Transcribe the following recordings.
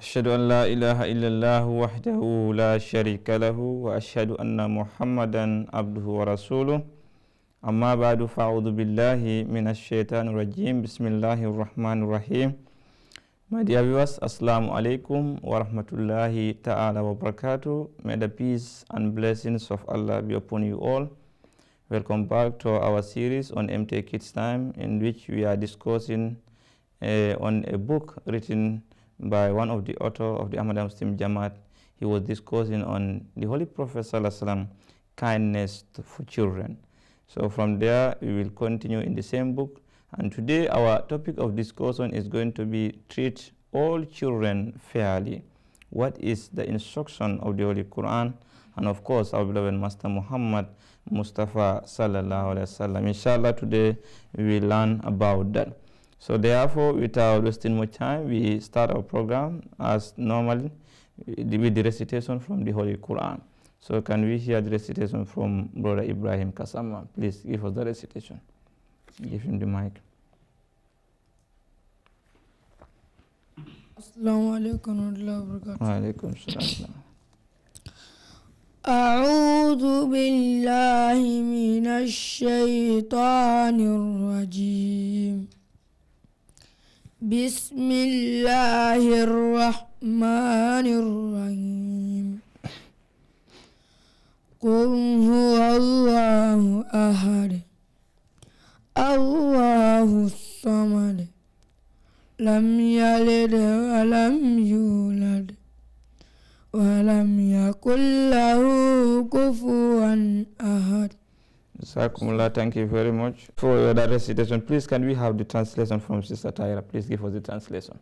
أشهد أن لا إله إلا الله وحده لا شريك له وأشهد أن محمدا عبده ورسوله أما بعد فأعوذ بالله من الشيطان الرجيم بسم الله الرحمن الرحيم. My dear viewers, Assalamu alaikum wa rahmatullahi ta'ala wa barakatuh. May the peace and blessings of Allah be upon you all. Welcome back to our series on MTA Kids Time, in which we are discussing on a book written by one of the authors of the Ahmadiyya Muslim Jamaat. He was discussing on the Holy Prophet Sallallahu Alaihi Wasallam, kindness for children. So from there, we will continue in the same book. And today, our topic of discussion is going to be treat all children fairly. What is the instruction of the Holy Quran? And of course, our beloved Master Muhammad Mustafa Sallallahu Alaihi Wasallam. Inshallah, today we will learn about that. So therefore, without wasting much time, we start our program as normal with the recitation from the Holy Quran. So can we hear the recitation from Brother Ibrahim Kasama? Please give us the recitation. Give him the mic. Assalamu alaikum wa rahmatullahi wa barakatuh. Wa alaikum salam. أعوذ بالله من الشيطان الرجيم. بسم الله الرحمن الرحيم. قل هو الله أحد الله الصمد لم يلد ولم يولد ولم يكن له كفوا أحد. Thank you very much for that recitation. Please, can we have the translation from Sister Tyra? Please give us the translation.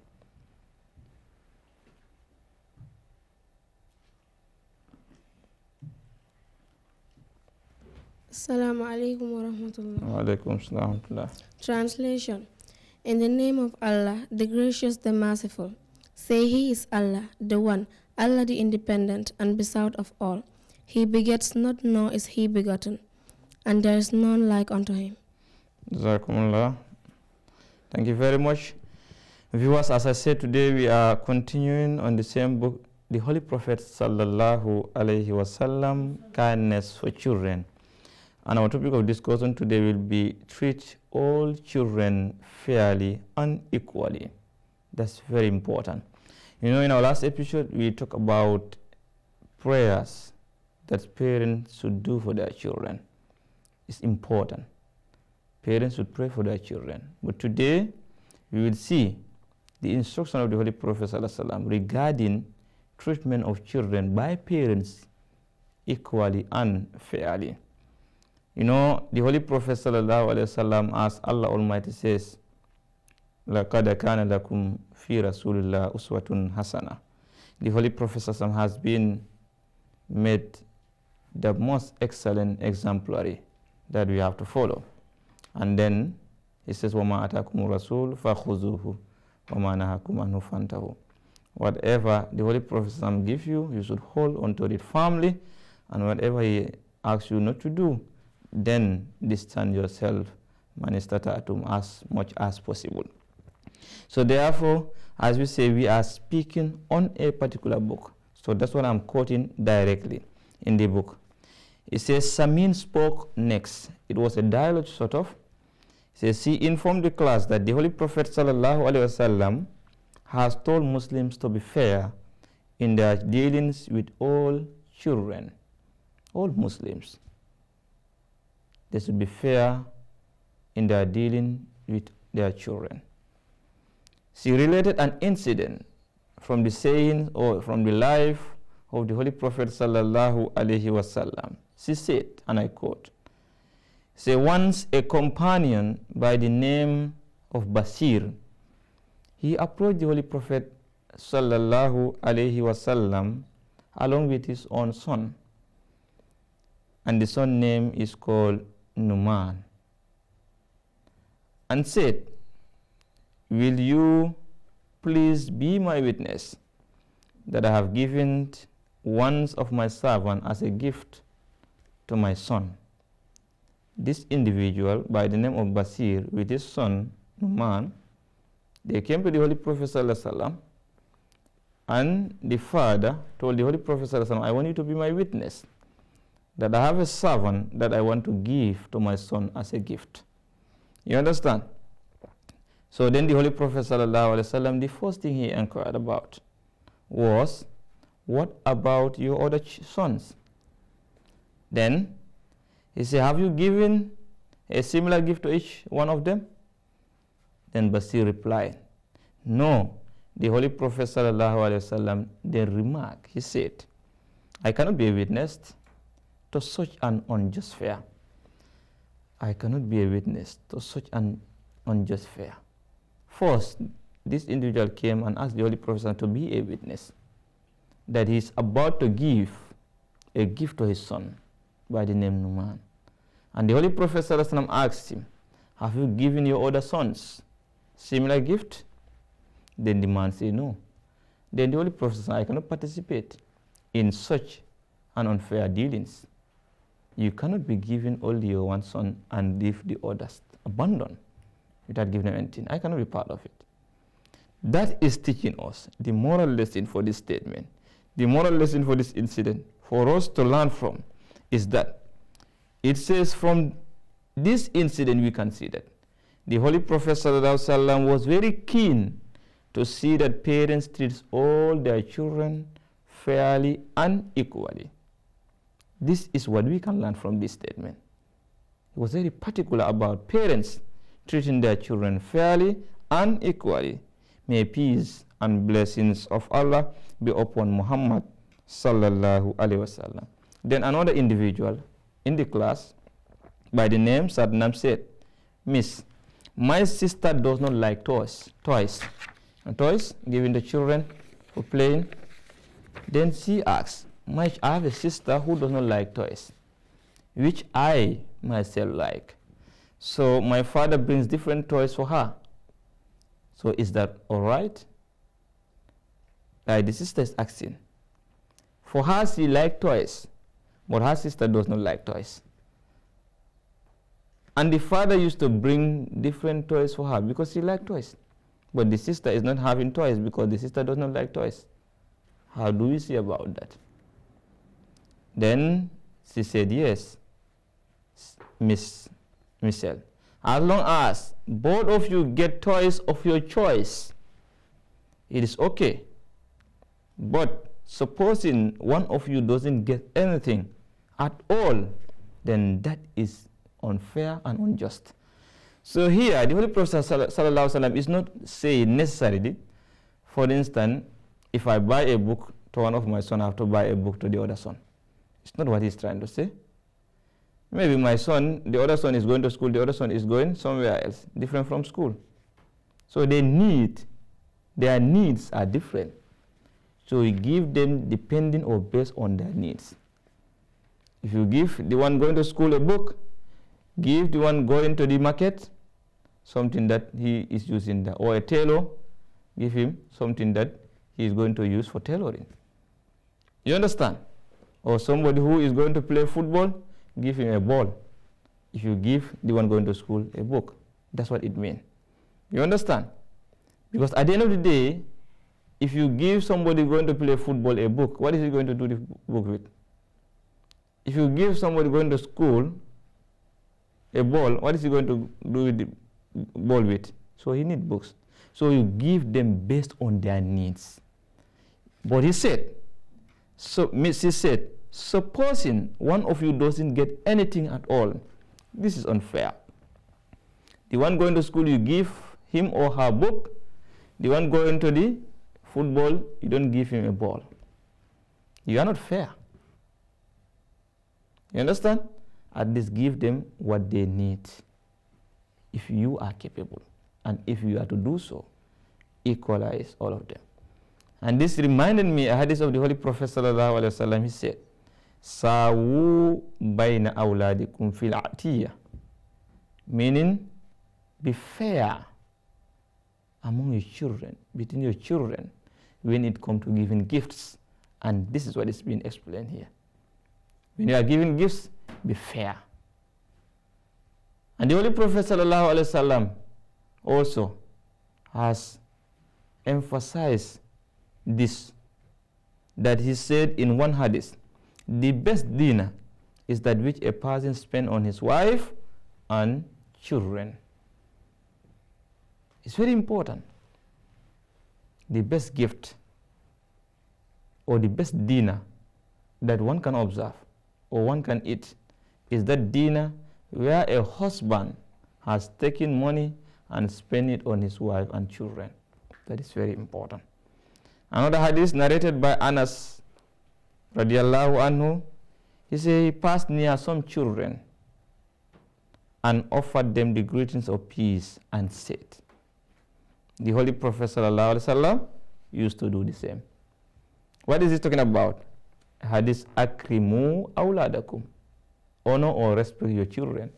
Assalamu alaikum wa rahmatullah. Wa alaikum salam. Translation. In the name of Allah, the gracious, the merciful. Say He is Allah, the one, Allah the independent and beside of all. He begets not, nor is He begotten, and there is none like unto Him. Jazakumullah. Thank you very much. Viewers, as I said, today we are continuing on the same book, the Holy Prophet Sallallahu Alaihi Wasallam, kindness for children. And our topic of discussion today will be treat all children fairly and equally. That's very important. You know, in our last episode, we talked about prayers that parents should do for their children. It's important. Parents should pray for their children. But today, we will see the instruction of the Holy Prophet ﷺ regarding treatment of children by parents equally and fairly. You know, the Holy Prophet ﷺ, as Allah Almighty says, لَقَدْ كَانَ لَكُمْ فِي رَسُولِ اللَّهِ أُسْوَةٌ حَسَنَةٌ. The Holy Prophet ﷺ has been made the most excellent exemplary that we have to follow. And then he says, وَمَا أَتَاكُمُ الرَّسُولُ فَخُذُوهُ وَمَا نَهَاكُمْ عَنْهُ فَانْتَهُ. Whatever the Holy Prophet gives you, you should hold onto it firmly, and whatever he asks you not to do, then distance yourself as much as possible. So therefore, as we say, we are speaking on a particular book. So that's what I'm quoting directly in the book. It says, Samin spoke next. It was a dialogue sort of. It says, he informed the class that the Holy Prophet Sallallahu Alaihi Wasallam has told Muslims to be fair in their dealings with all children, all Muslims. They should be fair in their dealing with their children. She related an incident from the saying or from the life of the Holy Prophet Sallallahu Alaihi Wasallam. She said, and I quote, say once a companion by the name of Basir, he approached the Holy Prophet Sallallahu Alaihi Wasallam along with his own son, and the son's name is called Numan, and said, will you please be my witness that I have given one of my servants as a gift to my son? This individual by the name of Basir with his son Numan, they came to the Holy Prophet ﷺ And the father told the Holy Prophet sallallahu alaihi wasallam, I want you to be my witness that I have a servant that I want to give to my son as a gift. You understand? So then the Holy Prophet sallallahu alaihi wasallam, the first thing he inquired about was, what about your other sons? Then he said, have you given a similar gift to each one of them? Then Basir replied, no. The Holy Prophet sallallahu alaihi wasallam then remarked, he said, I cannot be a witness to such an unjust fare. I cannot be a witness to such an unjust fare. First, this individual came and asked the Holy Prophet to be a witness that he is about to give a gift to his son by the name Numan. And the Holy Prophet sallallahu alaihi wasallam asked him, have you given your other sons similar gift? Then the man said no. Then the Holy Prophet said, I cannot participate in such an unfair dealings. You cannot be giving only your one son and leave the others abandoned without giving them anything. I cannot be part of it. That is teaching us the moral lesson for this statement. The moral lesson for this incident for us to learn from is that it says from this incident we can see that the Holy Prophet sallallahu alaihi wasallam was very keen to see that parents treat all their children fairly and equally. This is what we can learn from this statement. He was very particular about parents treating their children fairly and equally. May peace and blessings of Allah be upon Muhammad sallallahu alaihi wasallam. Then another individual in the class by the name Sadnam said, Miss, my sister does not like toys. And toys given the children for playing. Then she asks, I have a sister who does not like toys, which I myself like. So my father brings different toys for her. So is that all right? The sister is asking. For her, she likes toys, but her sister does not like toys. And the father used to bring different toys for her because she liked toys. But the sister is not having toys because the sister does not like toys. How do we see about that? Then she said, yes, Miss Michelle. As long as both of you get toys of your choice, it is okay. But supposing one of you doesn't get anything at all, then that is unfair and unjust. So here, the Holy Prophet sallallahu alaihi wasallam is not saying necessarily, for instance, if I buy a book to one of my sons, I have to buy a book to the other son. It's not what he's trying to say. Maybe my son, the other son is going to school, the other son is going somewhere else, different from school. So their needs are different. So you give them depending or based on their needs. If you give the one going to school a book, give the one going to the market something that he is using there. Or a tailor, give him something that he is going to use for tailoring. You understand? Or somebody who is going to play football, give him a ball. If you give the one going to school a book, that's what it means. You understand? Because at the end of the day, if you give somebody going to play football a book, what is he going to do the book with? If you give somebody going to school a ball, what is he going to do with the ball with? So he needs books. So you give them based on their needs. But he said, supposing one of you doesn't get anything at all, this is unfair. The one going to school, you give him or her book. The one going to the football, you don't give him a ball. You are not fair. You understand? At least give them what they need. If you are capable, and if you are to do so, equalize all of them. And this reminded me a hadith of the Holy Prophet sallallahu alaihi wasallam. He said, "Sawu bayna awladikum fil atiyah," meaning be fair among your children, between your children, when it comes to giving gifts. And this is what is being explained here. When you are giving gifts, be fair. And the Holy Prophet sallallahu alaihi wasallam also has emphasized this that he said in one hadith, the best dinner is that which a person spends on his wife and children. It's very important. The best gift or the best dinner that one can observe or one can eat is that dinner where a husband has taken money and spent it on his wife and children. That is very important. Another hadith narrated by Anas radiallahu anhu, he said he passed near some children and offered them the greetings of peace and said, the Holy Prophet sallallahu alaihi wasallam used to do the same. What is he talking about? Hadith akrimu awladakum. Honor or respect your children.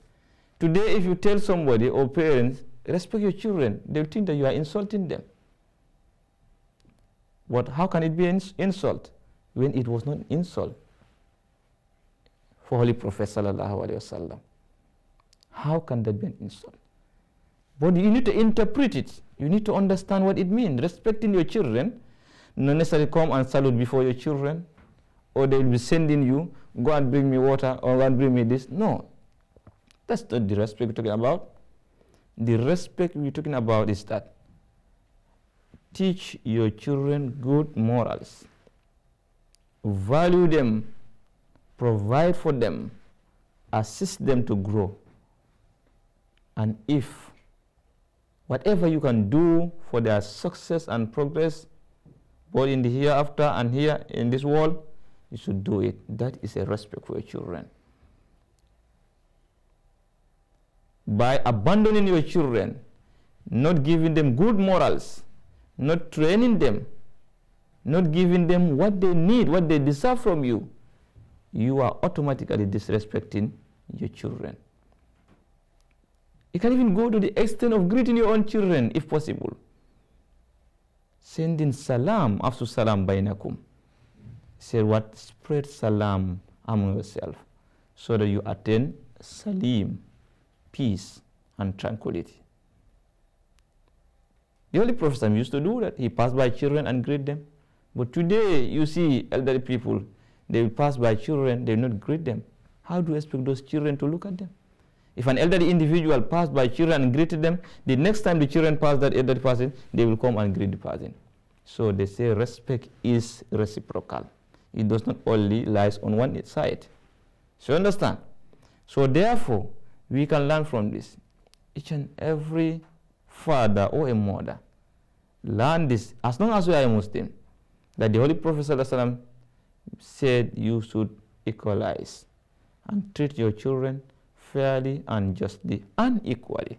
Today, if you tell somebody or parents, respect your children, they'll think that you are insulting them. What? How can it be an insult when it was not insult for Holy Prophet sallallahu alaihi wasallam? How can that be an insult? But you need to interpret it. You need to understand what it means. Respecting your children, not necessarily come and salute before your children, or they will be sending you, go and bring me water, or go and bring me this. No, that's not the respect we're talking about. The respect we're talking about is that teach your children good morals, value them, provide for them, assist them to grow. And if whatever you can do for their success and progress, both in the hereafter and here in this world, you should do it. That is a respect for your children. By abandoning your children, not giving them good morals, not training them, not giving them what they need, what they deserve from you, you are automatically disrespecting your children. You can even go to the extent of greeting your own children if possible. Sending salam, after salam bainakum. Say what? Spread salam among yourself so that you attain salim, peace and tranquility. The Holy Prophet used to do that. He passed by children and greet them. But today you see elderly people, they will pass by children, they will not greet them. How do you expect those children to look at them? If an elderly individual passed by children and greeted them, the next time the children pass that elderly person, they will come and greet the person. So they say respect is reciprocal. It does not only lies on one side. So you understand? So therefore, we can learn from this. Each and every father or a mother, learn this as long as you are a Muslim, that the Holy Prophet ﷺ said you should equalize and treat your children fairly and justly and equally.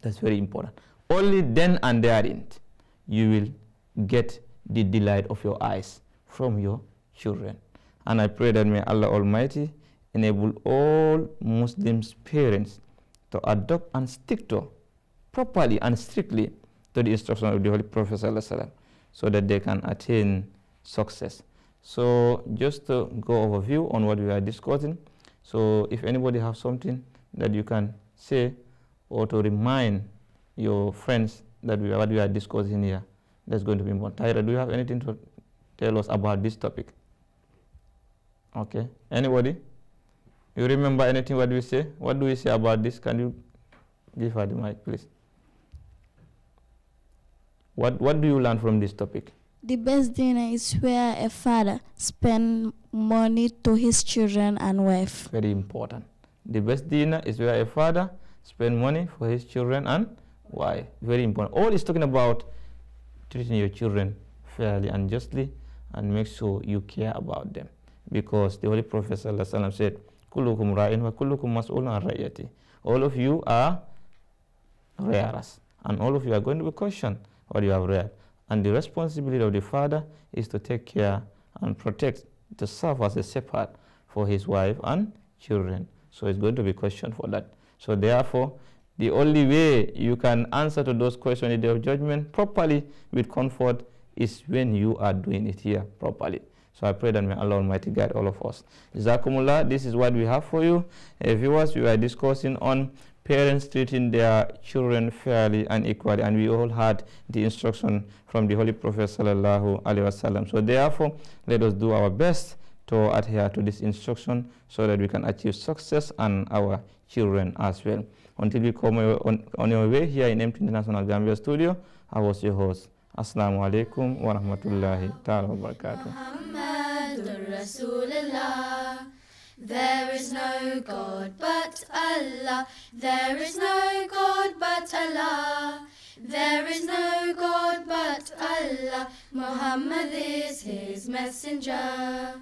That's very important. Only then and therein you will get the delight of your eyes from your children. And I pray that may Allah Almighty enable all Muslims parents to adopt and stick to properly and strictly to the instruction of the Holy Prophet ﷺ, so that they can attain success. So just to go overview on what we are discussing. So if anybody has something that you can say or to remind your friends that what we are discussing here, that's going to be important. Tyra, do you have anything to tell us about this topic? Okay. Anybody? You remember anything what we say? What do we say about this? Can you give her the mic, please? What do you learn from this topic? The best dinner is where a father spends money to his children and wife. Very important. The best dinner is where a father spends money for his children and wife. Very important. All is talking about treating your children fairly and justly, and make sure you care about them. Because the Holy Prophet ﷺ said, Kullukum ra'in wa kullukum mas'ulun an ra'iyati. All of you are rearers, and all of you are going to be questioned what you have reared. And the responsibility of the father is to take care and protect, to serve as a shepherd for his wife and children. So it's going to be questioned for that. So therefore, the only way you can answer to those questions in the day of judgment properly with comfort is when you are doing it here properly. So I pray that may Allah Almighty guide all of us. Jazakumullah, this is what we have for you. Viewers, we are discussing on parents treating their children fairly and equally, and we all had the instruction from the Holy Prophet sallallahu alaihi wasallam. So therefore, let us do our best to adhere to this instruction so that we can achieve success and our children as well. Until we come on your way here in MTA Gambia Studio, I was your host. Assalamu alaikum wa rahmatullahi ta'ala wa barakatuh. There is no God but Allah. There is no God but Allah. There is no God but Allah. Muhammad is his messenger.